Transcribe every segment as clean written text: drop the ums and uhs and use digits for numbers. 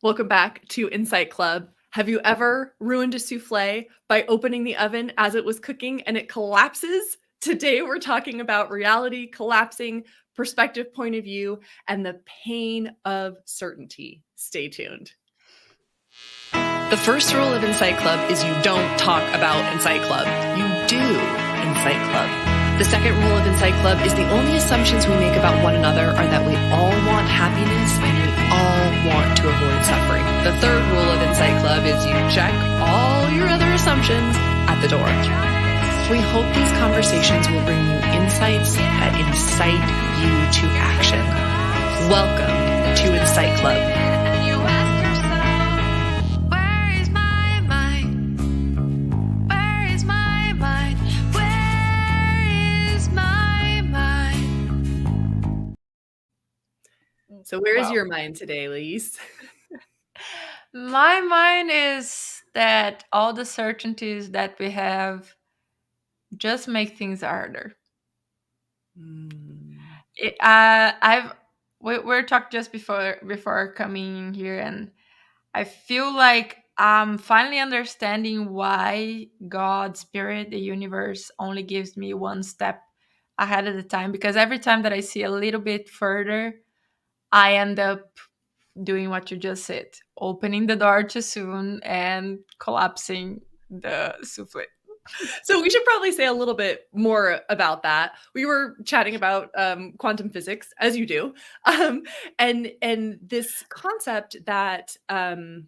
Welcome back to Incite Club. Have you ever ruined a souffle by opening the oven as it was cooking and it collapses? Today we're talking about reality collapsing, perspective, point of view, and the pain of certainty. Stay tuned. The first rule of Incite Club is you don't talk about Incite Club. You do Incite Club. The second rule of Incite Club is the only assumptions we make about one another are that we all want happiness and we all want to avoid suffering. The third rule of Incite Club is you check all your other assumptions at the door. We hope these conversations will bring you insights that incite you to action. Welcome to Incite Club. So where is your mind today, Lise? My mind is that all the certainties that we have just make things harder. We're talking just before coming in here, and I feel like I'm finally understanding why God, Spirit, the universe only gives me one step ahead of the time. Because every time that I see a little bit further, I end up doing what you just said, opening the door too soon and collapsing the souffle. So we should probably say a little bit more about that. We were chatting about quantum physics, as you do, and this concept that an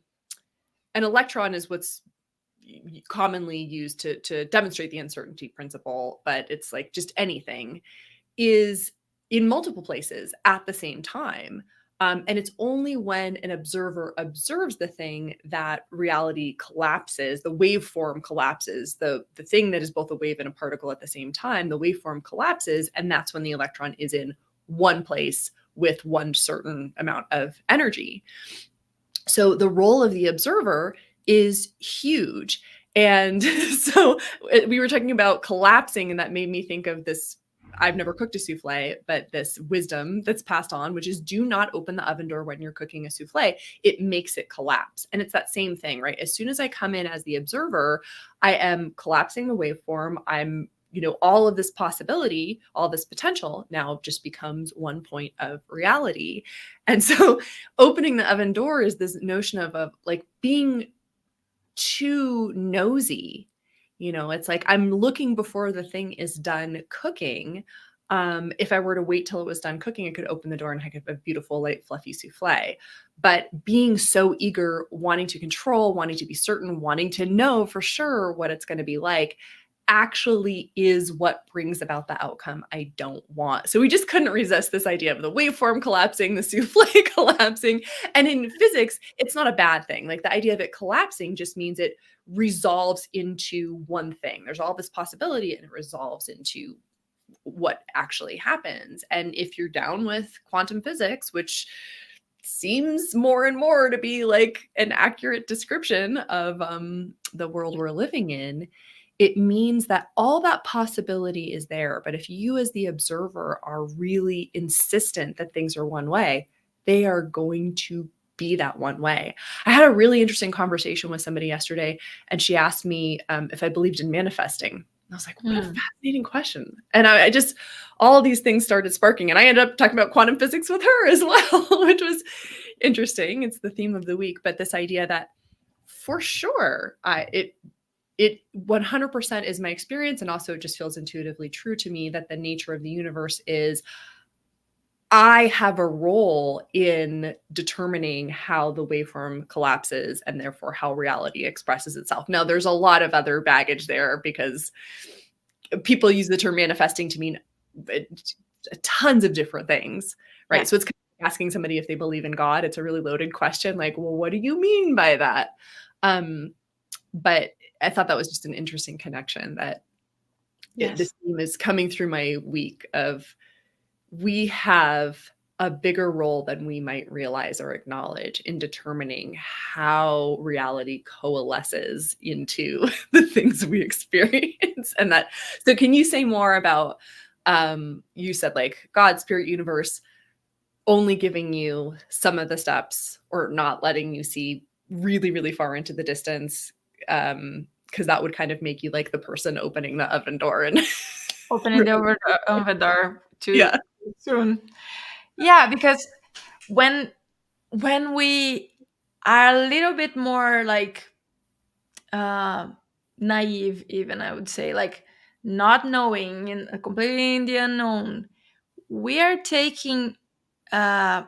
electron is what's commonly used to demonstrate the uncertainty principle, but it's like just anything, is in multiple places at the same time. And it's only when an observer observes the thing that reality collapses, the waveform collapses, the thing that is both a wave and a particle at the same time, the waveform collapses, and that's when the electron is in one place with one certain amount of energy. So the role of the observer is huge. And so we were talking about collapsing, and that made me think of this. I've never cooked a souffle, but this wisdom that's passed on, which is do not open the oven door when you're cooking a souffle. It makes it collapse. And it's that same thing, right? As soon as I come in as the observer, I am collapsing the waveform. I'm, all of this possibility, all this potential now just becomes one point of reality. And so opening the oven door is this notion of like being too nosy. It's like I'm looking before the thing is done cooking. If I were to wait till it was done cooking, I could open the door and I could have a beautiful, light, fluffy souffle. But being so eager, wanting to control, wanting to be certain, wanting to know for sure what it's going to be like, actually is what brings about the outcome I don't want. So we just couldn't resist this idea of the waveform collapsing, the souffle collapsing. And in physics, it's not a bad thing. Like the idea of it collapsing just means it resolves into one thing. There's all this possibility and it resolves into what actually happens. And if you're down with quantum physics, which seems more and more to be like an accurate description of the world we're living in, it means that all that possibility is there. But if you as the observer are really insistent that things are one way, they are going to be that one way. I had a really interesting conversation with somebody yesterday, and she asked me if I believed in manifesting. I was like, what a fascinating question. And I just, all of these things started sparking. And I ended up talking about quantum physics with her as well, which was interesting. It's the theme of the week. But this idea that for sure, it 100% is my experience, and also it just feels intuitively true to me that the nature of the universe is I have a role in determining how the waveform collapses and therefore how reality expresses itself. Now, there's a lot of other baggage there because people use the term manifesting to mean tons of different things, right? Yeah. So it's kind of asking somebody if they believe in God. It's a really loaded question. Like, well, what do you mean by that? But I thought that was just an interesting connection that this theme is coming through my week of we have a bigger role than we might realize or acknowledge in determining how reality coalesces into the things we experience. And that, so can you say more about, you said like God, spirit, universe, only giving you some of the steps or not letting you see really, really far into the distance. Because that would kind of make you like the person opening the oven door and Opening the door too yeah. soon. Yeah, because when we are a little bit more like uh, naive, even I would say, like not knowing and completely in the unknown, we are taking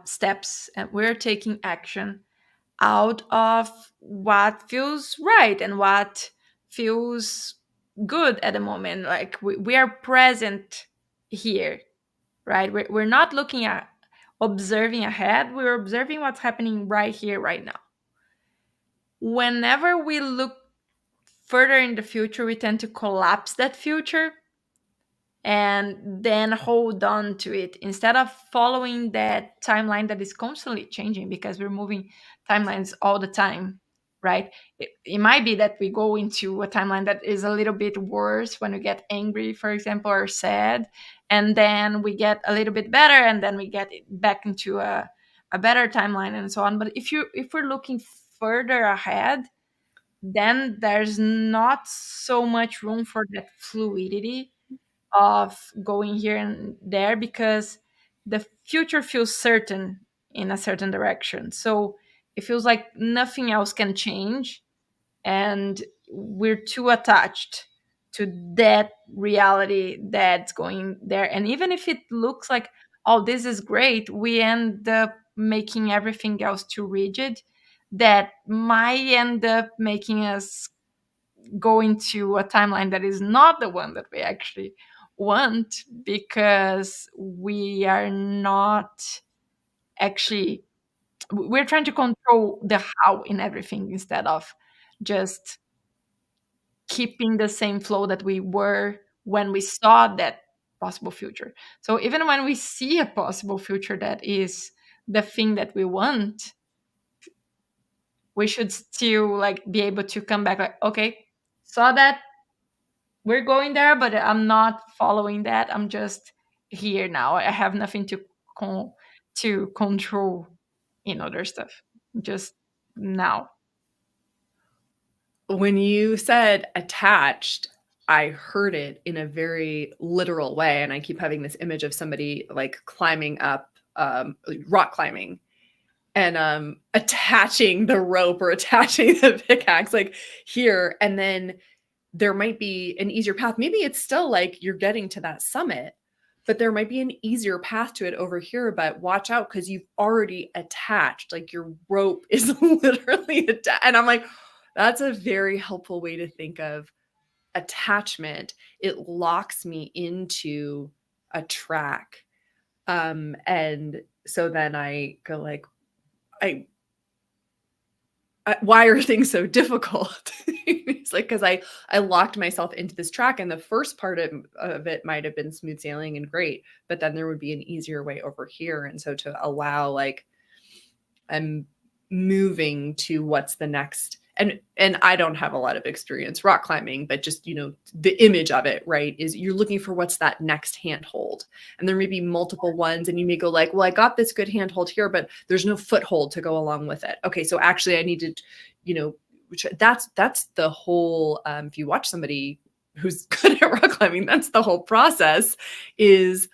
steps and we're taking action out of what feels right and what feels good at the moment. Like we are present here, right? We're not looking at observing ahead, we're observing what's happening right here, right now. Whenever we look further in the future, we tend to collapse that future and then hold on to it instead of following that timeline that is constantly changing, because we're moving timelines all the time, right? It might be that we go into a timeline that is a little bit worse when we get angry, for example, or sad, and then we get a little bit better, and then we get it back into a better timeline and so on. But if we're looking further ahead, then there's not so much room for that fluidity of going here and there, because the future feels certain in a certain direction. So it feels like nothing else can change, and we're too attached to that reality that's going there. And even if it looks like, oh, this is great, we end up making everything else too rigid, that might end up making us go into a timeline that is not the one that we actually want, because we are not actually, we're trying to control the how in everything instead of just keeping the same flow that we were when we saw that possible future. So even when we see a possible future that is the thing that we want, we should still like be able to come back like, okay, saw that, we're going there, but I'm not following that. I'm just here now. I have nothing con- to control in other stuff. Just now. When you said attached, I heard it in a very literal way. And I keep having this image of somebody like climbing up, rock climbing and attaching the rope or attaching the pickaxe like here. And then there might be an easier path. Maybe it's still like you're getting to that summit, but there might be an easier path to it over here. But watch out because you've already attached, like your rope is literally attached. And I'm like, that's a very helpful way to think of attachment. It locks me into a track. And so then I go like, I why are things so difficult? It's like because I locked myself into this track, and the first part of it might have been smooth sailing and great, but then there would be an easier way over here, and so to allow like I'm moving to what's the next. And I don't have a lot of experience rock climbing, but just the image of it, right, is you're looking for what's that next handhold, and there may be multiple ones, and you may go like, well, I got this good handhold here, but there's no foothold to go along with it. Okay, so actually I needed, which that's the whole. If you watch somebody who's good at rock climbing, that's the whole process. Is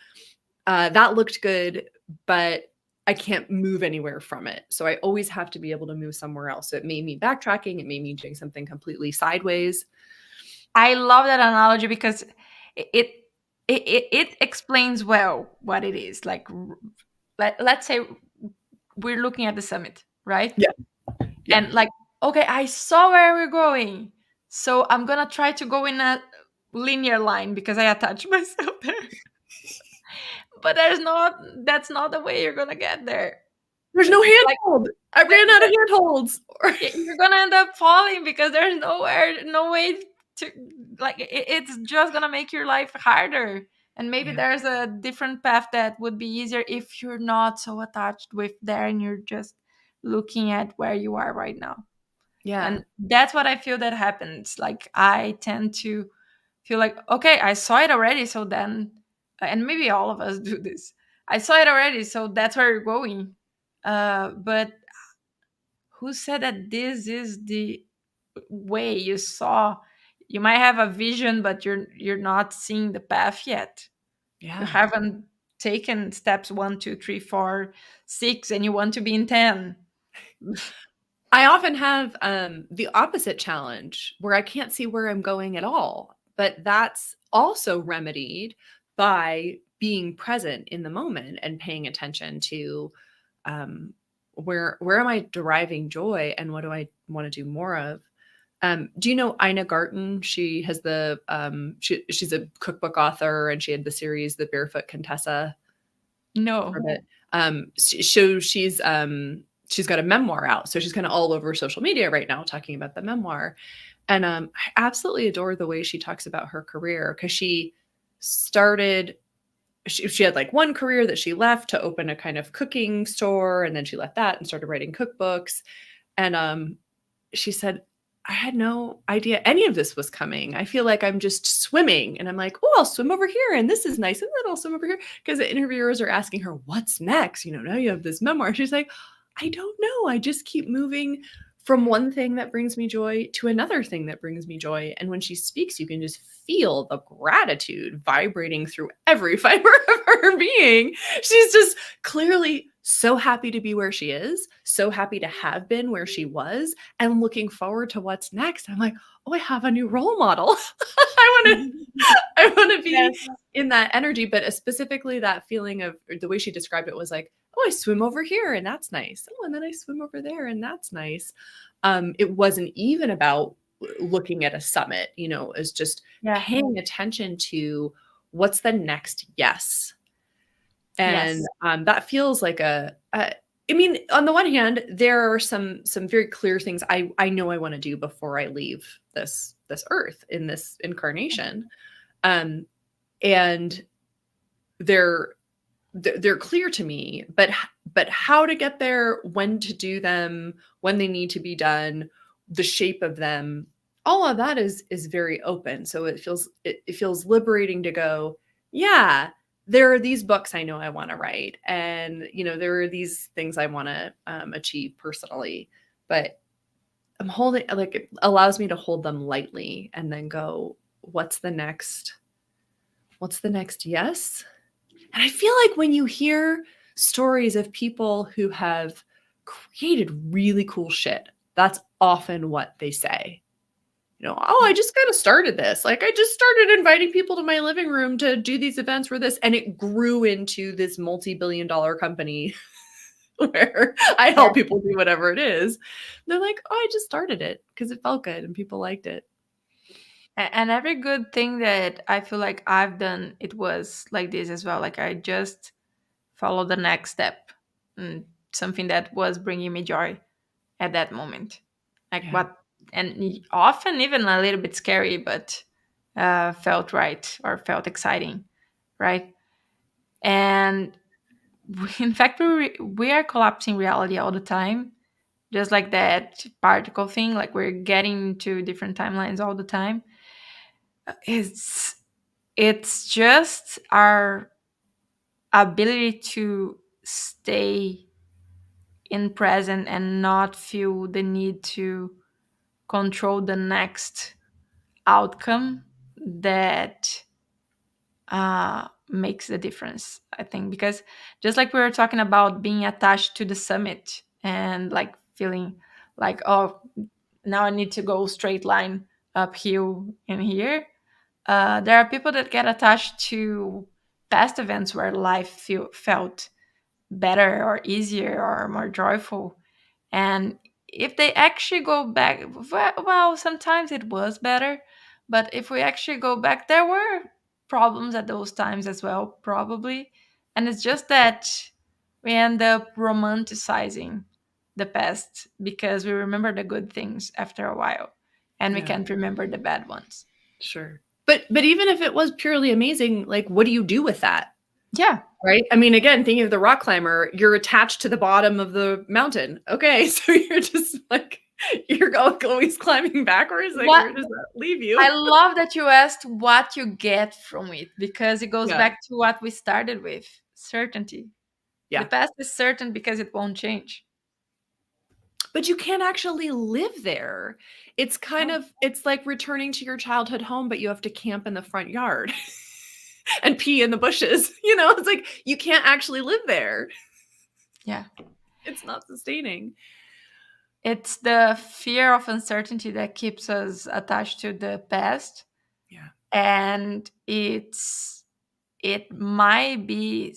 that looked good, but I can't move anywhere from it. So I always have to be able to move somewhere else. So it may mean backtracking. It may mean doing something completely sideways. I love that analogy because it it explains well what it is. Like let's say we're looking at the summit, right? Yeah. Yeah. And like, okay, I saw where we're going. So I'm gonna try to go in a linear line because I attached myself there. But that's not the way you're gonna get there. There's no Like handhold. I ran out of handholds. you're gonna end up falling because there's no way to, like it's just gonna make your life harder. And maybe Yeah. there's a different path that would be easier if you're not so attached with there and you're just looking at where you are right now. Yeah. And that's what I feel that happens. Like I tend to feel like, okay, I saw it already, so then and maybe all of us do this. I saw it already, so that's where you're going. But who said that this is the way you saw? You might have a vision, but you're not seeing the path yet. You Yeah. haven't taken steps 1, 2, 3, 4, 6, and you want to be in 10. I often have the opposite challenge where I can't see where I'm going at all. But that's also remedied by being present in the moment and paying attention to um, where am I deriving joy and what do I want to do more of? Do you know Ina Garten? She has she's a cookbook author and she had the series The Barefoot Contessa for a No. bit. So she's got a memoir out. So she's kind of all over social media right now talking about the memoir. And I absolutely adore the way she talks about her career because started she had like one career that she left to open a kind of cooking store and then she left that and started writing cookbooks. And she said, I had no idea any of this was coming. I feel like I'm just swimming. And I'm like, oh, I'll swim over here. And this is nice. And then I'll swim over here. Because the interviewers are asking her, what's next? Now you have this memoir. She's like, I don't know. I just keep moving from one thing that brings me joy to another thing that brings me joy. And when she speaks, you can just feel the gratitude vibrating through every fiber of her being. She's just clearly so happy to be where she is, so happy to have been where she was, and looking forward to what's next. I'm like, oh, I have a new role model. I want to be Yes. in that energy, but specifically that feeling of the way she described it was like, oh, I swim over here and that's nice. Oh, and then I swim over there and that's nice. It wasn't even about looking at a summit, it's just Yeah. paying attention to what's the next yes. And Yes. that feels like I mean, on the one hand, there are some very clear things I know I want to do before I leave this earth in this incarnation. Um, and they're clear to me, but how to get there, when to do them, when they need to be done, the shape of them, all of that is very open. So it feels liberating to go, yeah, there are these books I know I want to write, and there are these things I want to achieve personally, but I'm holding, like, it allows me to hold them lightly and then go, what's the next? What's the next yes? And I feel like when you hear stories of people who have created really cool shit, that's often what they say. Oh, I just kind of started this. Like, I just started inviting people to my living room to do these events where this, and it grew into this multi-billion-dollar company where I Yeah. help people do whatever it is. They're like, oh, I just started it because it felt good and people liked it. And every good thing that I feel like I've done, it was like this as well. Like I just followed the next step, and something that was bringing me joy at that moment. Like Yeah. what, and often even a little bit scary, but felt right or felt exciting, right? And in fact, we are collapsing reality all the time, just like that particle thing. Like we're getting to different timelines all the time. It's it's just our ability to stay in present and not feel the need to control the next outcome that makes the difference, I think. Because just like we were talking about being attached to the summit and like feeling like, oh, now I need to go straight line uphill in here. There are people that get attached to past events where life felt better or easier or more joyful. And if they actually go back, well, sometimes it was better. But if we actually go back, there were problems at those times as well, probably. And it's just that we end up romanticizing the past because we remember the good things after a while and we Yeah, can't remember the bad ones. sure. But even if it was purely amazing, like, what do you do with that? Yeah. Right? I mean, again, thinking of the rock climber, you're attached to the bottom of the mountain. Okay, so you're just like you're always climbing backwards. Like, What where does that leave I you? love that you asked what you get from it because it goes Yeah, back to what we started with. certainty. The Yeah. past is certain because it won't change. But you can't actually live there. It's kind Oh, of it's like returning to your childhood home, but you have to camp in the front yard and pee in the bushes. It's like you can't actually live there. yeah. It's not sustaining. It's the fear of uncertainty that keeps us attached to the past, Yeah. and it might be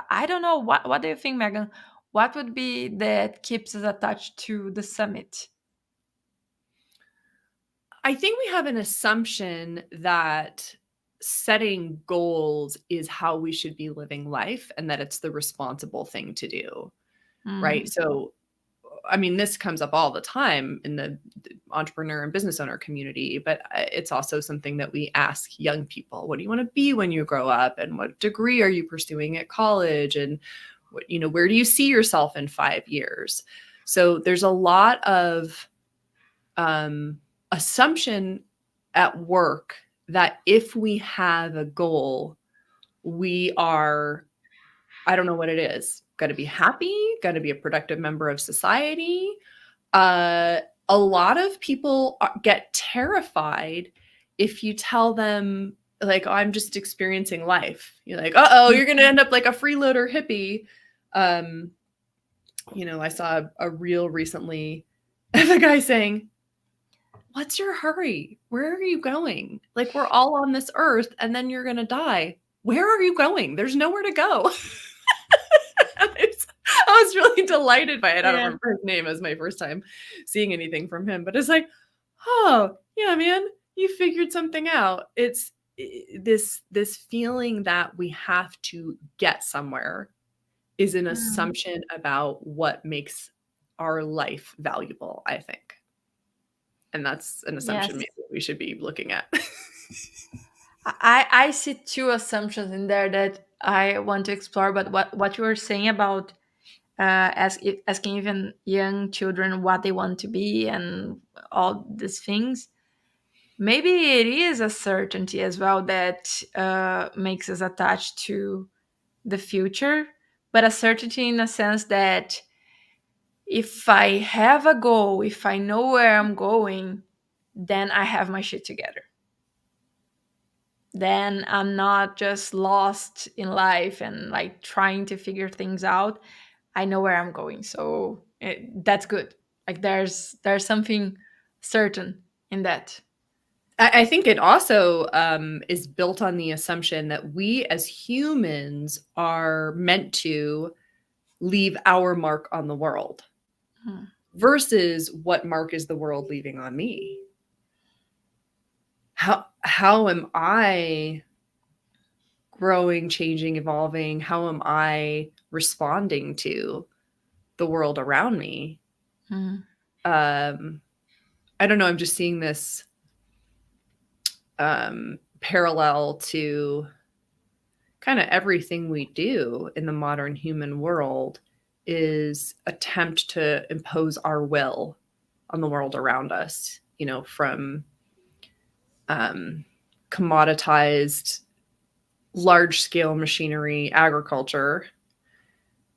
I don't know, what do you think, Megan? What would be that keeps us attached to the summit? I think we have an assumption that setting goals is how we should be living life and that it's the responsible thing to do, right? Mm, So, I mean, this comes up all the time in the entrepreneur and business owner community, but it's also something that we ask young people. What do you want to be when you grow up? And what degree are you pursuing at college? And where do you see yourself in 5 years? So there's a lot of assumption at work that if we have a goal, we are, I don't know what it is, got to be happy, got to be a productive member of society. Uh, a lot of people get terrified if you tell them, like, oh, I'm just experiencing life. You're like, uh-oh, you're going to end up like a freeloader hippie. Um, I saw a reel recently of a guy saying, what's your hurry? Where are you going? Like, we're all on this earth and then you're going to die. Where are you going? There's nowhere to go. I was really delighted by it. I don't yeah. remember his name. It was my first time seeing anything from him, but it's like, oh, yeah, man, you figured something out. It's this feeling that we have to get somewhere is an Mm, assumption about what makes our life valuable, I think. And that's an assumption yes. maybe we should be looking at. I see two assumptions in there that I want to explore, but what you were saying about asking even young children what they want to be and all these things, maybe it is a certainty as well that makes us attached to the future, but a certainty in a sense that if I have a goal, if I know where I'm going, then I have my shit together. Then I'm not just lost in life and like trying to figure things out. I know where I'm going, so that's good. Like there's something certain in that. I think it also is built on the assumption that we as humans are meant to leave our mark on the world Hmm. versus what mark is the world leaving on me? How am I growing, changing, evolving? How am I responding to the world around me? Hmm. Um, I don't know. I'm just seeing this parallel to kind of everything we do in the modern human world is attempt to impose our will on the world around us, from um, commoditized large scale machinery, agriculture,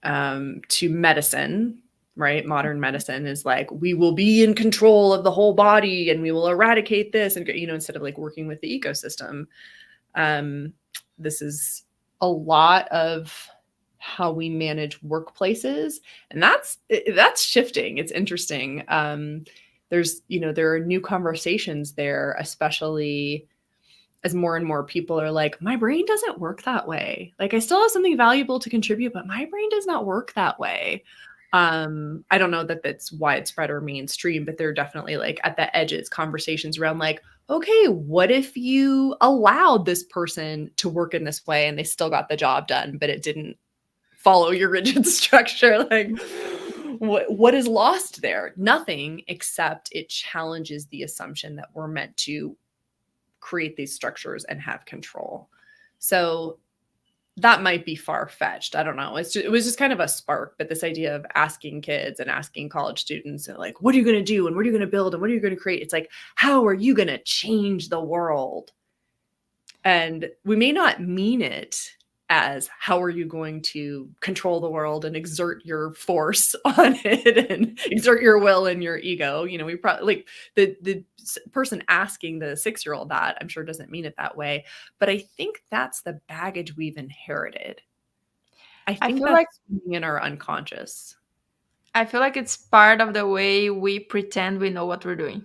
to medicine, right? Modern medicine is like, we will be in control of the whole body and we will eradicate this. And, instead of like working with the ecosystem, um, this is a lot of how we manage workplaces. And that's shifting. It's interesting. There are new conversations there, especially as more and more people are like, my brain doesn't work that way. Like, I still have something valuable to contribute, but my brain does not work that way. I don't know that that's widespread or mainstream, but there are definitely like at the edges conversations around like, okay, what if you allowed this person to work in this way and they still got the job done, but it didn't follow your rigid structure? Like, what is lost there? Nothing, except it challenges the assumption that we're meant to create these structures and have control. So that might be far-fetched. I don't know. It was just kind of a spark, but this idea of asking kids and asking college students and like, what are you going to do and what are you going to build and what are you going to create? It's like, how are you going to change the world? And we may not mean it as how are you going to control the world and exert your force on it and exert your will and your ego. We probably like the person asking the 6-year-old that, I'm sure, doesn't mean it that way, but I think that's the baggage we've inherited. I I think feel like that's in our unconscious. I feel like it's part of the way we pretend we know what we're doing.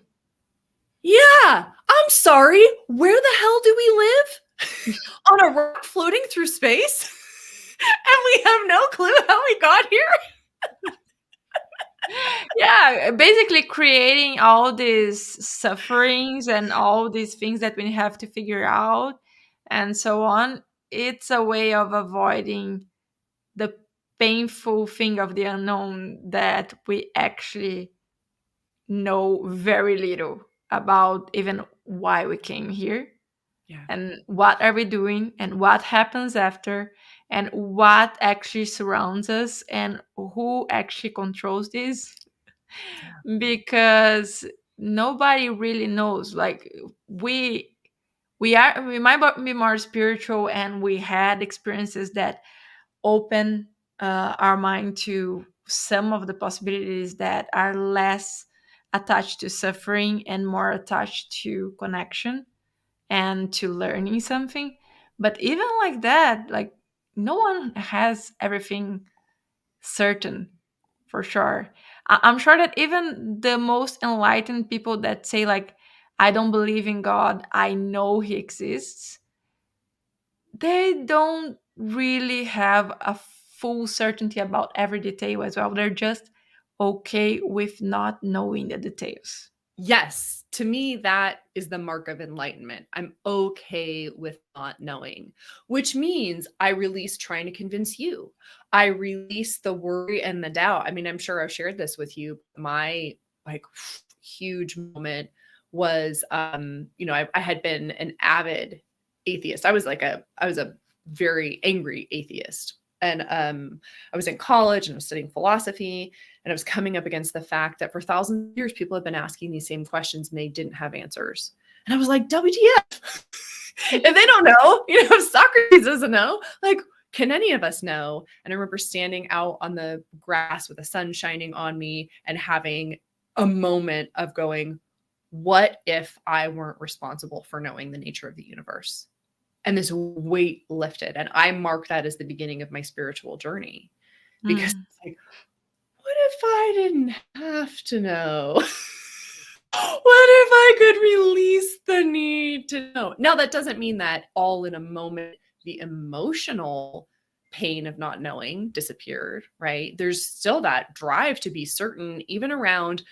Yeah, I'm sorry. Where the hell do we live? On a rock floating through space? And we have no clue how we got here? Yeah, basically creating all these sufferings and all these things that we have to figure out and so on. It's a way of avoiding the painful thing of the unknown, that we actually know very little about, even why we came here Yeah, and what are we doing and what happens after and what actually surrounds us and who actually controls this, yeah, because nobody really knows. Like, we might be more spiritual, and we had experiences that open our mind to some of the possibilities that are less attached to suffering and more attached to connection and to learning something. But even like that, like, no one has everything certain for sure. I'm sure that even the most enlightened people that say, like, I don't believe in God, I know he exists, they don't really have a full certainty about every detail as well. They're just okay with not knowing the details. yes, to me, that is the mark of enlightenment. I'm okay with not knowing, which means I release trying to convince you. I release the worry and the doubt. I mean, I'm sure I've shared this with you. My like huge moment was I had been an avid atheist. I was a very angry atheist. And I was in college and I was studying philosophy, and I was coming up against the fact that for thousands of years, people have been asking these same questions and they didn't have answers. And I was like, WTF? If they don't know, if Socrates doesn't know, like, can any of us know? And I remember standing out on the grass with the sun shining on me and having a moment of going, what if I weren't responsible for knowing the nature of the universe? And this weight lifted. And I mark that as the beginning of my spiritual journey, because Mm. it's like, what if I didn't have to know? What if I could release the need to know? Now, that doesn't mean that all in a moment, the emotional pain of not knowing disappeared, right? There's still that drive to be certain, even around,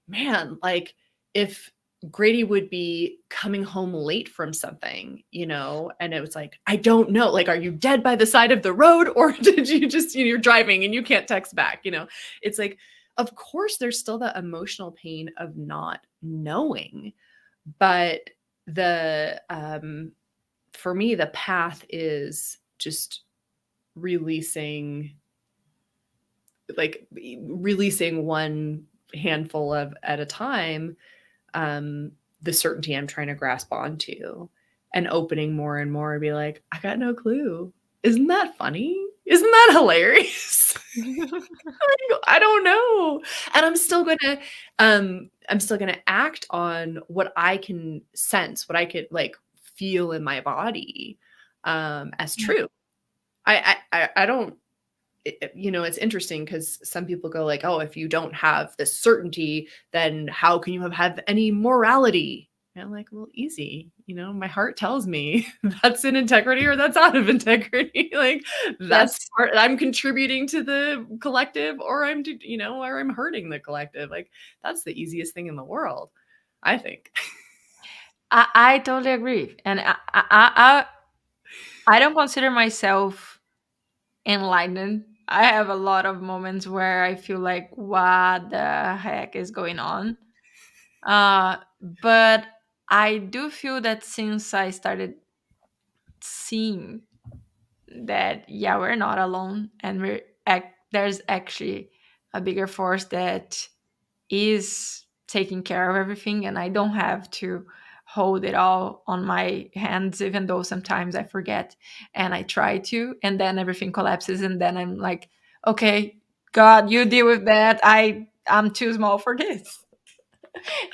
man, like if Grady would be coming home late from something, and it was like, I don't know, like, are you dead by the side of the road, or did you just, you're driving and you can't text back, it's like, of course, there's still that emotional pain of not knowing, but for me, the path is just releasing, like releasing one handful of at a time, um, the certainty I'm trying to grasp onto, and opening more and more and be like, I got no clue. Isn't that funny? Isn't that hilarious? I don't know. And I'm still gonna act on what I can sense, what I could like feel in my body, as true. I don't it's interesting because some people go like, oh, if you don't have this certainty, then how can you have any morality? And I'm like, well, easy. My heart tells me that's in integrity or that's out of integrity. Like, that's Yes. part, I'm contributing to the collective, or or I'm hurting the collective. Like, that's the easiest thing in the world, I think. I totally agree. And I don't consider myself enlightened. I have a lot of moments where I feel like, what the heck is going on? But I do feel that since I started seeing that, yeah, we're not alone, and there's actually a bigger force that is taking care of everything, and I don't have to hold it all on my hands, even though sometimes I forget and I try to, and then everything collapses, and then I'm like, okay, God, you deal with that. I'm too small for this.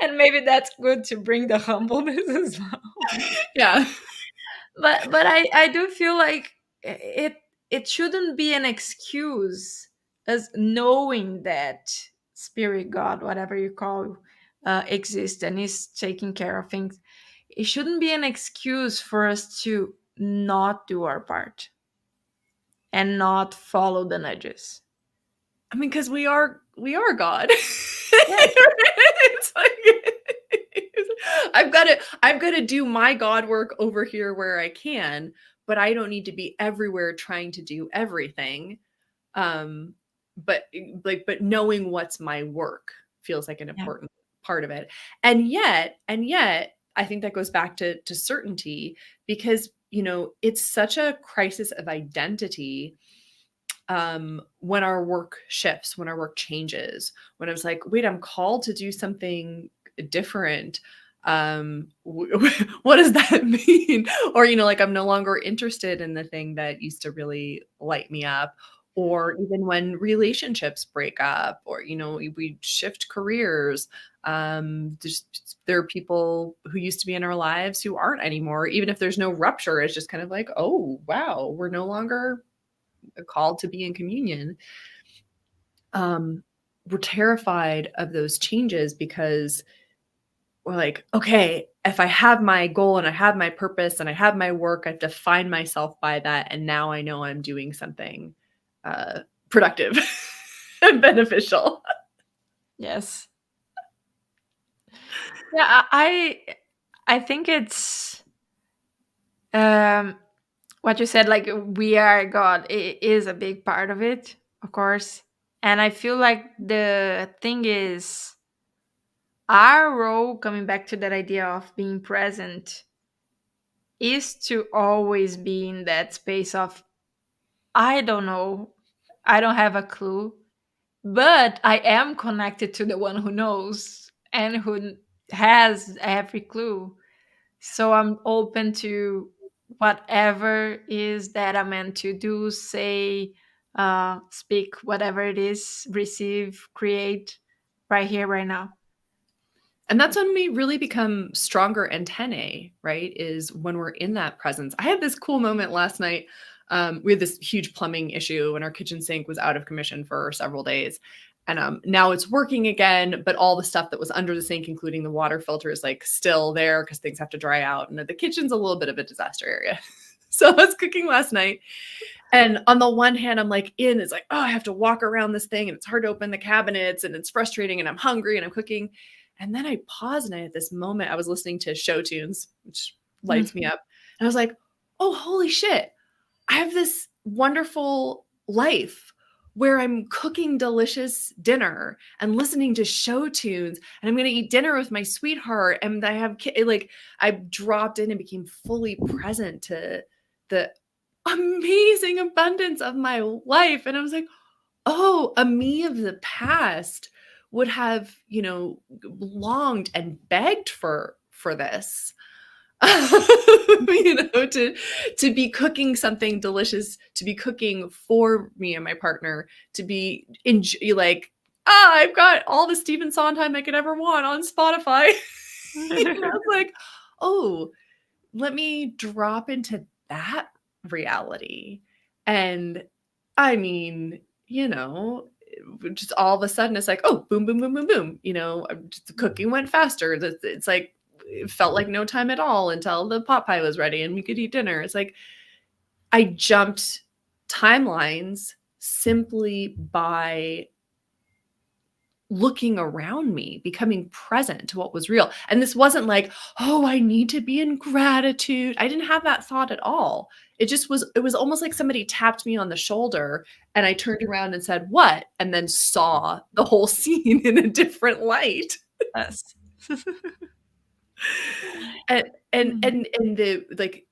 And maybe that's good to bring the humbleness as well. Yeah. But I do feel like it shouldn't be an excuse, as knowing that spirit, God, whatever you call, exists and is taking care of things. It shouldn't be an excuse for us to not do our part and not follow the nudges. I mean, because we are God. Yes. It's like I've got to do my God work over here where I can, but I don't need to be everywhere trying to do everything. Um, but knowing what's my work feels like an Yeah. important part of it. And yet, I think that goes back to certainty, because it's such a crisis of identity when our work shifts, when our work changes, when I was like, wait, I'm called to do something different. What does that mean? Or, like I'm no longer interested in the thing that used to really light me up. Or even when relationships break up, or, we shift careers. There are people who used to be in our lives who aren't anymore. Even if there's no rupture, it's just kind of like, oh, wow, we're no longer called to be in communion. um, we're terrified of those changes because we're like, okay, if I have my goal and I have my purpose and I have my work, I have to define myself by that. And now I know I'm doing something uh, productive and beneficial. Yes. Yeah, I think it's um what you said, like we are God, it is a big part of it, of course. And I feel like the thing is, our role, coming back to that idea of being present, is to always be in that space of, I don't know, I don't have a clue, but I am connected to the one who knows and who has every clue. So I'm open to whatever is that I'm meant to do, say, speak, whatever it is, receive, create, right here, right now. And that's when we really become stronger antennae, right? Is when we're in that presence. I had this cool moment last night. We had this huge plumbing issue, and our kitchen sink was out of commission for several days. And now it's working again, but all the stuff that was under the sink, including the water filter, is like still there because things have to dry out. And the kitchen's a little bit of a disaster area. So I was cooking last night, and on the one hand, I'm like it's like, oh, I have to walk around this thing and it's hard to open the cabinets and it's frustrating and I'm hungry and I'm cooking. And then I paused and I had this moment. I was listening to show tunes, which lights me Mhm. up. And I was like, oh, holy shit. I have this wonderful life where I'm cooking delicious dinner and listening to show tunes, and I'm going to eat dinner with my sweetheart. And I have like I dropped in and became fully present to the amazing abundance of my life. And I was like, oh, a me of the past would have, longed and begged for this. To be cooking something delicious, to be cooking for me and my partner, to be like, I've got all the Stephen Sondheim I could ever want on Spotify. And I was like, oh, let me drop into that reality. And I mean, just all of a sudden it's like, oh, boom, boom, boom, boom, boom. Just the cooking went faster. It's like, it felt like no time at all until the pot pie was ready and we could eat dinner. It's like I jumped timelines simply by looking around me, becoming present to what was real. And this wasn't like, oh, I need to be in gratitude. I didn't have that thought at all. It was almost like somebody tapped me on the shoulder and I turned around and said, what? And then saw the whole scene in a different light. Yes. And the like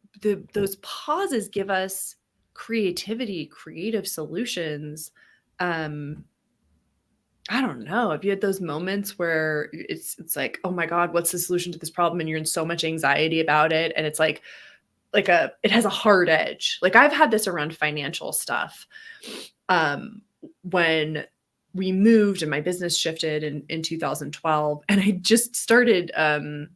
those pauses give us creativity, creative solutions. um I don't know. Have you had those moments where it's like, oh my God, what's the solution to this problem? And you're in so much anxiety about it. And it's like it has a hard edge. Like I've had this around financial stuff. When we moved and my business shifted in 2012, and I just started Invisalign.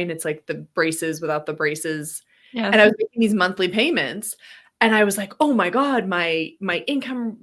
It's like the braces without the braces. And I Yes. was making these monthly payments. And I was like, oh my God, my income,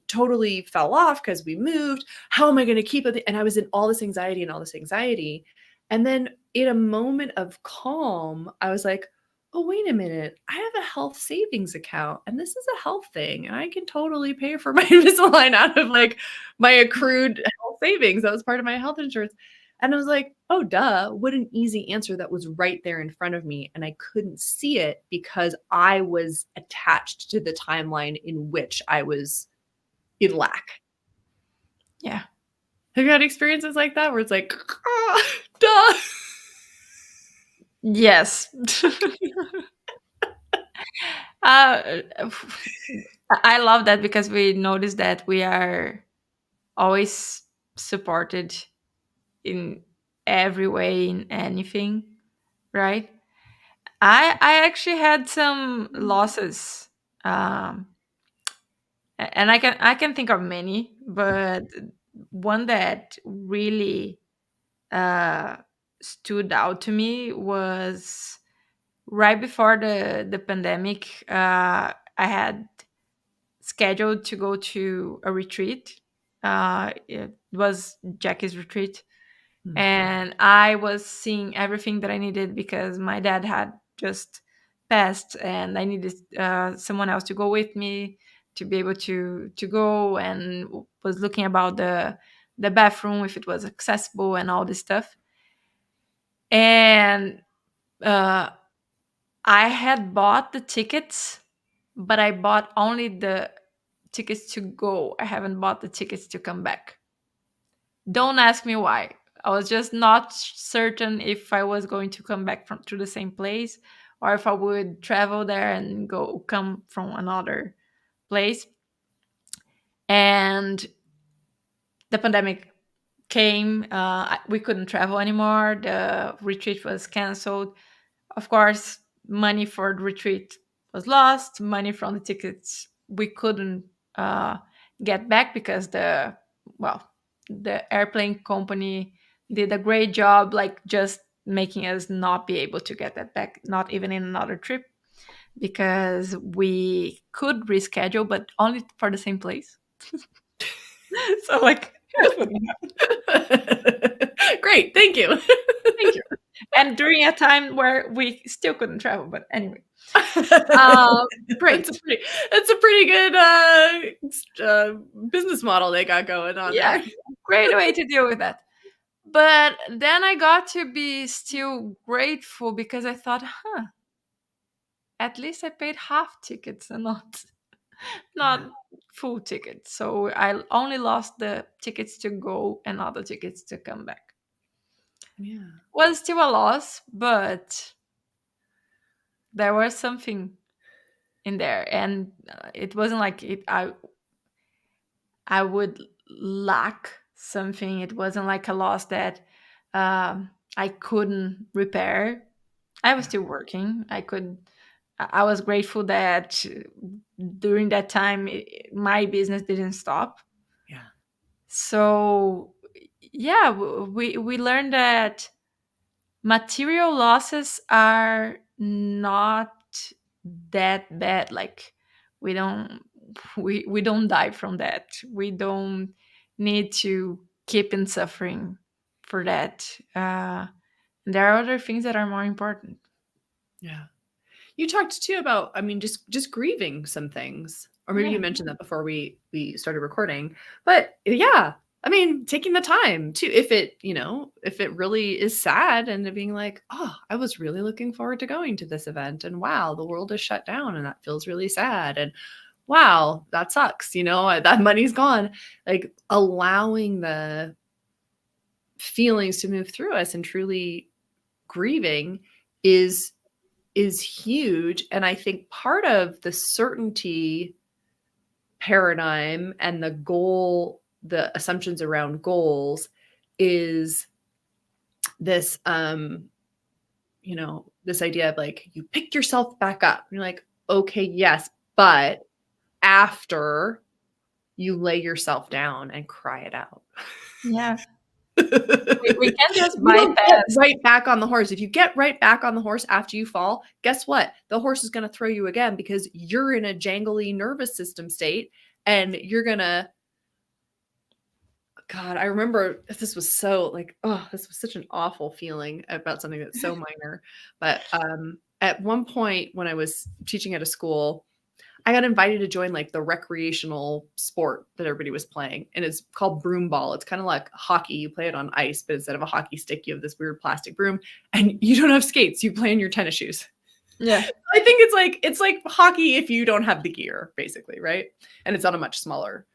totally fell off because we moved. How am I going to keep it? And I was in all this anxiety and all this anxiety. And then in a moment of calm, I was like, oh, wait a minute. I have a health savings account and this is a health thing. And I can totally pay for my Invisalign out of like my accrued health savings. That was part of my health insurance. And I was like, oh, duh, what an easy answer that was right there in front of me. And I couldn't see it because I was attached to the timeline in which I was in lack. Yeah. Have you had experiences like that where it's like, duh? Yes. uh, I love that because we notice that we are always supported in every way in anything, right? I actually had some losses, um, and I can think of many, but one that really uh, stood out to me was right before the pandemic. I had scheduled to go to a retreat. It was Jackie's retreat, Hmm. and I was seeing everything that I needed because my dad had just passed, and I needed someone else to go with me to be able to go, and was looking about the bathroom if it was accessible and all this stuff. And uh, I had bought the tickets, but I bought only the tickets to go. I haven't bought the tickets to come back. Don't ask me why. I was just not certain if I was going to come back from to the same place or if I would travel there and go come from another place. And the pandemic came. We couldn't travel anymore. The retreat was canceled. Of course, money for the retreat was lost. Money from the tickets we couldn't uh, get back because well, the airplane company did a great job, like just making us not be able to get that back, not even in another trip, because we could reschedule, but only for the same place. So like it wouldn't Great, thank you. Thank you. And during a time where we still couldn't travel, but anyway, that's uh, a great. pretty that's a pretty good business model they got going on Yeah, there. great way to deal with that. But then I got to be still grateful because I thought, at least I paid half tickets and Yeah. not full tickets. So I only lost the tickets to go and not the tickets to come back. Yeah. Was still a loss, but there was something in there, and it wasn't like it. I would lack something. It wasn't like a loss that I couldn't repair. I was Yeah. still working. I was grateful that during that time my business didn't stop. Yeah. So yeah, we learned that material losses are not that bad. Like we don't we don't die from that. We don't need to keep in suffering for that. There are other things that are more important. Yeah. You talked too about, I mean, just grieving some things, or maybe you Yeah. mentioned that before we started recording. But yeah, I mean, taking the time to, if it really is sad, and being like, oh, I was really looking forward to going to this event, and wow, the world is shut down, and that feels really sad, and wow, that sucks. That money's gone. Like allowing the feelings to move through us and truly grieving is is huge. And I think part of the certainty paradigm and the goal the assumptions around goals is this this idea of like you pick yourself back up. And you're like, okay, yes, but after you lay yourself down and cry it out. Yeah. We can just You don't get bypass. right back on the horse. If you get right back on the horse after you fall, guess what? The horse is going to throw you again because you're in a jangly nervous system state and you're going to God, I remember this was so like, oh, this was such an awful feeling about something that's so minor. But at one point when I was teaching at a school, I got invited to join like the recreational sport that everybody was playing, and it's called broom ball. It's kind of like hockey. You play it on ice, but instead of a hockey stick, you have this weird plastic broom, and you don't have skates. You play in your tennis shoes. Yeah. I think it's like hockey if you don't have the gear, basically, right? And it's on a much smaller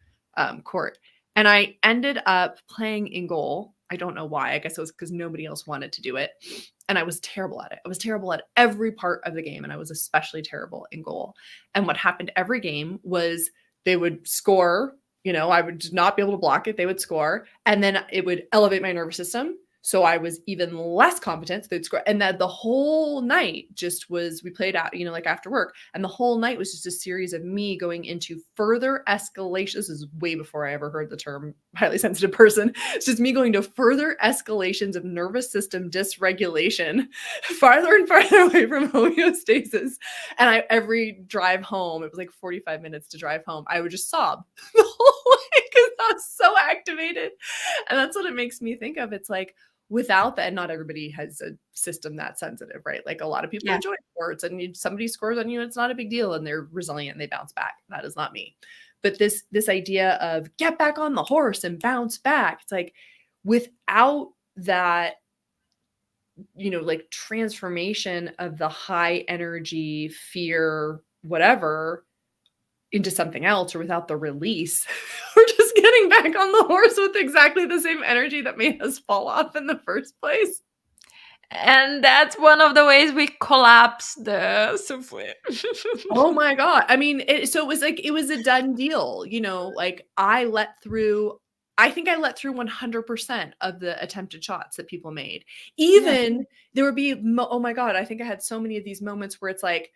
court. And I ended up playing in goal. I don't know why. I guess it was because nobody else wanted to do it. And I was terrible at it. I was terrible at every part of the game. And I was especially terrible in goal. And what happened every game was they would score. I would not be able to block it. They would score. And then it would elevate my nervous system. So I was even less competent. So they'd score. And that the whole night just was, we played out, like after work. And the whole night was just a series of me going into further escalation. This is way before I ever heard the term highly sensitive person. It's just me going to further escalations of nervous system dysregulation, farther and farther away from homeostasis. And every drive home, it was like 45 minutes to drive home, I would just sob the whole way because I was so activated. And that's what it makes me think of. It's like, without that, and not everybody has a system that sensitive, right? Like a lot of people Yeah. enjoy sports, and somebody scores on you, it's not a big deal, and they're resilient and they bounce back. That is not me. But this idea of get back on the horse and bounce back, it's like without that, like transformation of the high energy, fear, whatever, into something else, or without the release, we're just getting back on the horse with exactly the same energy that made us fall off in the first place. And that's one of the ways we collapse the souffle. Oh my God. I mean, so it was like, it was a done deal, like I think I let through 100% of the attempted shots that people made. Yeah. Even there would be, oh my God, I think I had so many of these moments where it's like,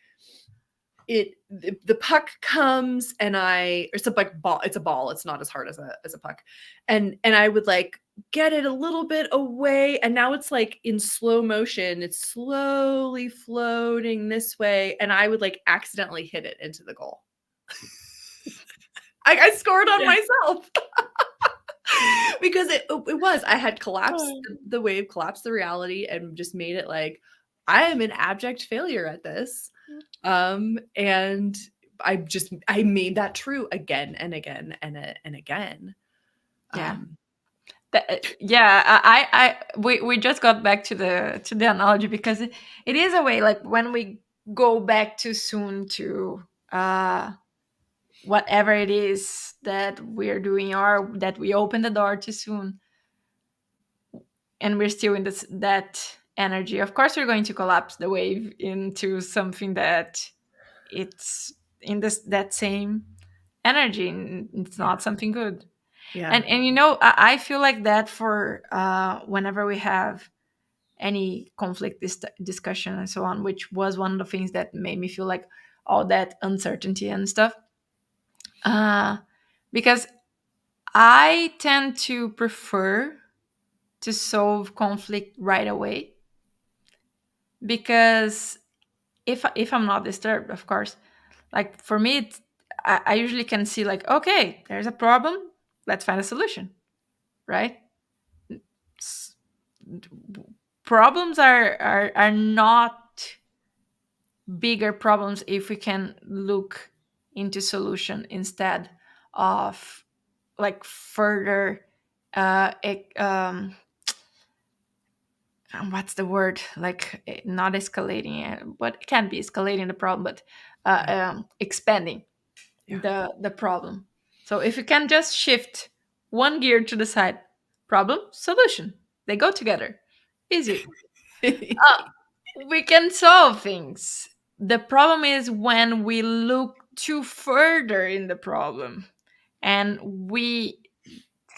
the puck comes and it's a ball. It's a ball. It's not as hard as a puck. And I would like get it a little bit away. And now it's like in slow motion. It's slowly floating this way. And I would like accidentally hit it into the goal. I scored on myself. Because it was, I had collapsed the wave, collapsed the reality, and just made it like, I am an abject failure at this. And I made that true again and again and again. Yeah. Yeah, we just got back to the analogy because it is a way, like when we go back too soon to whatever it is that we're doing, or that we open the door too soon and we're still in that energy, of course we're going to collapse the wave into something that it's in that same energy, and it's not something good. Yeah. And I feel like that for whenever we have any conflict discussion and so on, which was one of the things that made me feel like all that uncertainty and stuff, because I tend to prefer to solve conflict right away, because if I'm not disturbed, of course, like for me I usually can see like, okay, there's a problem, let's find a solution, right? S- Problems are not bigger problems if we can look into solution instead of like further what's the word, like not escalating it, but it can be escalating the problem, but expanding the problem. So if you can just shift one gear to the side, problem solution, they go together, easy. We can solve things. The problem is when we look too further in the problem and we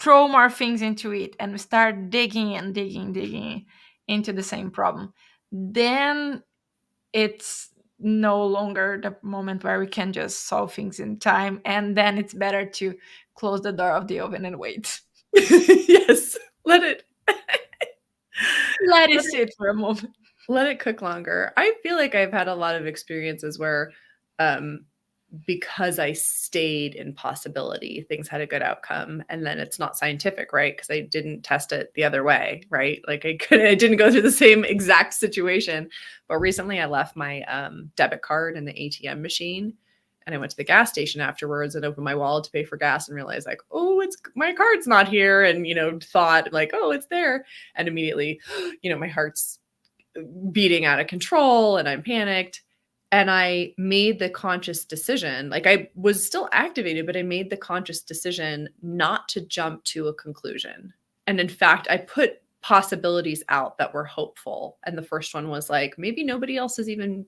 throw more things into it and we start digging and digging into the same problem, then it's no longer the moment where we can just solve things in time, and then it's better to close the door of the oven and wait. Yes. Let it Let it let it sit for a moment. let it cook longer. I feel like I've had a lot of experiences where, um, because I stayed in possibility, things had a good outcome. And then it's not scientific, right? Because I didn't test it the other way, right? Like I didn't go through the same exact situation. But recently I left my debit card in the ATM machine. And I went to the gas station afterwards and opened my wallet to pay for gas and realized like, oh, it's my card's not here. And, thought like, oh, it's there. And immediately, my heart's beating out of control and I'm panicked. And I made the conscious decision, like I was still activated, but I made the conscious decision not to jump to a conclusion. And in fact, I put possibilities out that were hopeful. And the first one was like, maybe nobody else has even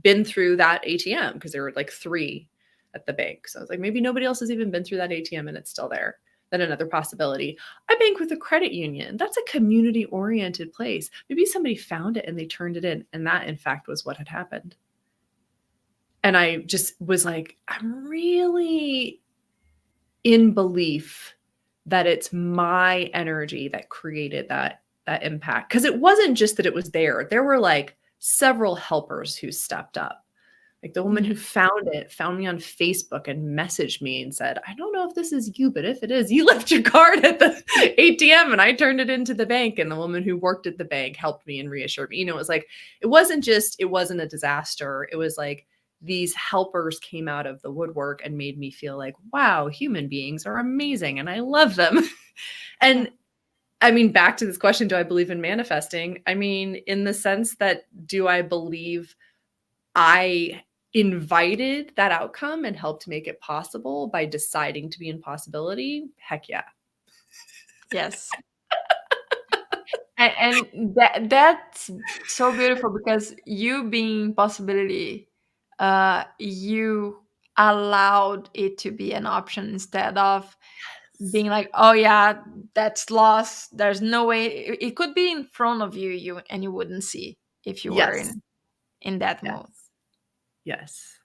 been through that ATM because there were like three at the bank. So I was like, maybe nobody else has even been through that ATM and it's still there. Then another possibility, I bank with a credit union. That's a community oriented place. Maybe somebody found it and they turned it in. And that, in fact, was what had happened. And I just was like, I'm really in belief that it's my energy that created that impact. Because it wasn't just that it was there. There were like several helpers who stepped up. Like the woman who found it found me on Facebook and messaged me and said, I don't know if this is you, but if it is, you left your card at the ATM and I turned it into the bank. And the woman who worked at the bank helped me and reassured me. It was like, it wasn't a disaster. It was like these helpers came out of the woodwork and made me feel like, wow, human beings are amazing and I love them. And I mean, back to this question, do I believe in manifesting? I mean, in the sense that, do I believe I invited that outcome and helped make it possible by deciding to be in possibility? Heck yeah. Yes. And that's so beautiful because you being possibility, you allowed it to be an option instead of being like, oh yeah, that's lost, there's no way it could be in front of you and you wouldn't see if you were Yes. in that Yes. mode. Yes.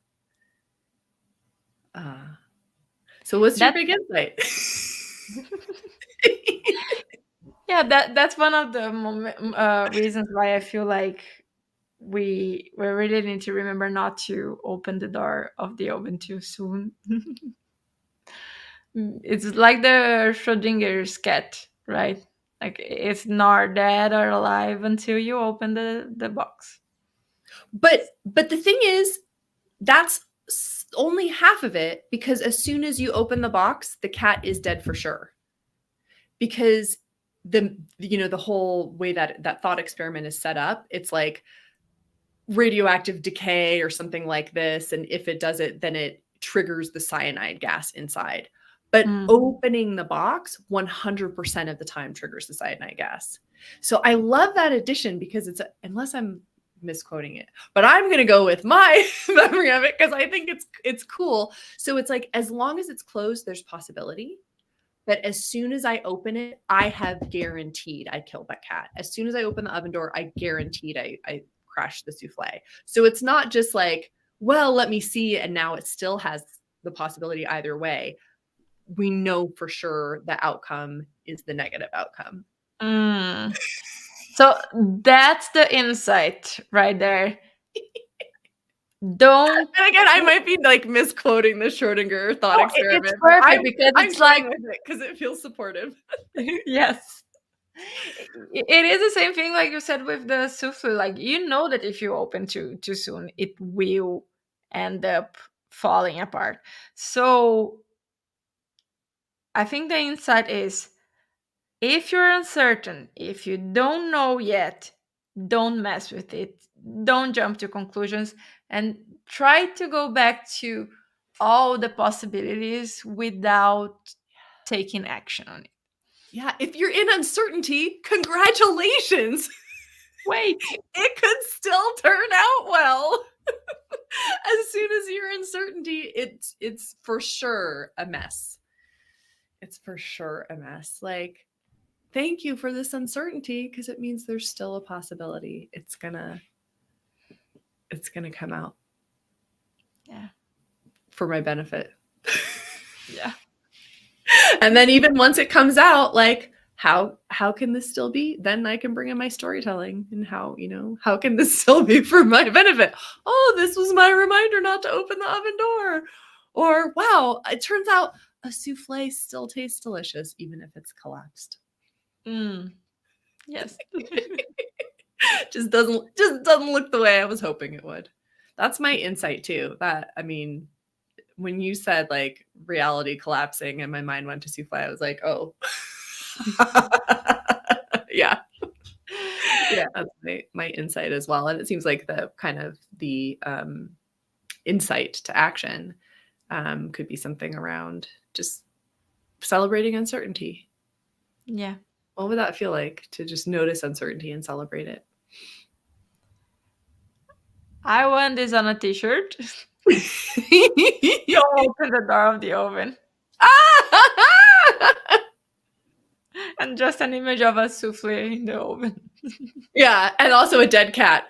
So what's your That big insight? yeah, that's one of the reasons why I feel like we really need to remember not to open the door of the oven too soon. It's like the Schrodinger's cat, right? Like it's not dead or alive until you open the box. But the thing is, that's only half of it, because as soon as you open the box, the cat is dead for sure. Because the whole way that thought experiment is set up, it's like radioactive decay or something like this, and if it does it, then it triggers the cyanide gas inside. But Mm. opening the box 100% of the time triggers the cyanide gas. So I love that addition because unless I'm misquoting it, but I'm going to go with my memory of it because I think it's cool. So it's like, as long as it's closed, there's possibility. But as soon as I open it, I have guaranteed I killed that cat. As soon as I open the oven door, I guaranteed I crashed the souffle. So it's not just like, well, let me see. And now it still has the possibility either way. We know for sure the outcome is the negative outcome. Mm. So that's the insight right there. Don't. And again, I might be like misquoting the Schrodinger thought Oh, it's experiment, but perfect because I'm it's like going with it because it feels supportive. yes. It is the same thing like you said with the souffle. Like you know that if you open too soon, it will end up falling apart. So I think the insight is, if you're uncertain, if you don't know yet, don't mess with it. Don't jump to conclusions and try to go back to all the possibilities without taking action on it. Yeah, if you're in uncertainty, congratulations. Wait. It could still turn out well. As soon as you're in certainty, it's for sure a mess. it's for sure a mess. Like, thank you for this uncertainty because it means there's still a possibility it's gonna come out Yeah. for my benefit. Yeah. And then even once it comes out, like how can this still be? Then I can bring in my storytelling and how can this still be for my benefit? Oh, this was my reminder not to open the oven door. Or wow, it turns out a souffle still tastes delicious even if it's collapsed. Mm. Yes. Just doesn't look the way I was hoping it would. That's my insight too. That I mean, when you said like reality collapsing and my mind went to souffle, I was like, oh, yeah, Yeah. that's my insight as well. And it seems like the insight to action could be something around just celebrating uncertainty. Yeah. What would that feel like to just notice uncertainty and celebrate it? I want this on a t-shirt. Don't open the door of the oven. And just an image of a souffle in the oven. Yeah, and also a dead cat.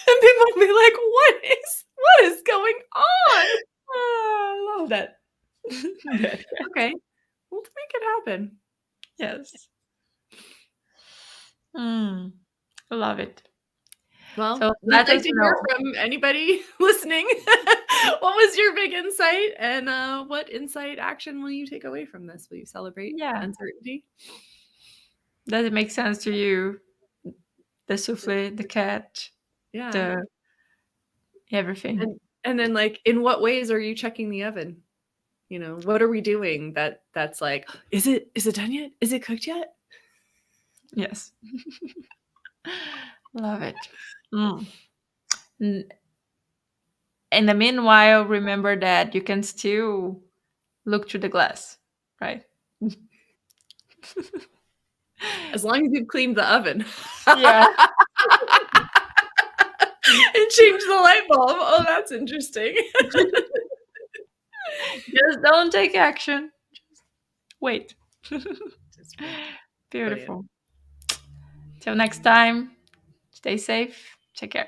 And people will be like, what is going on? Oh, I love that. Okay, let's make it happen. Yes. I love it. Well, So I'd let like us to know. hear from anybody listening. What was your big insight, and what insight action will you take away from this? Will you celebrate Yeah. uncertainty? Does it make sense to you? The souffle, the cat, Yeah, the everything. and then like, in what ways are you checking the oven? What are we doing that's like, is it done yet? Is it cooked yet? Yes. Love it. Mm. N- In the meanwhile, remember that you can still look through the glass, right? As long as you've cleaned the oven. Yeah. And change the light bulb. Oh, that's interesting. Just don't take action. Just wait. Just wait. Brilliant. Beautiful. Till next time, stay safe. Take care.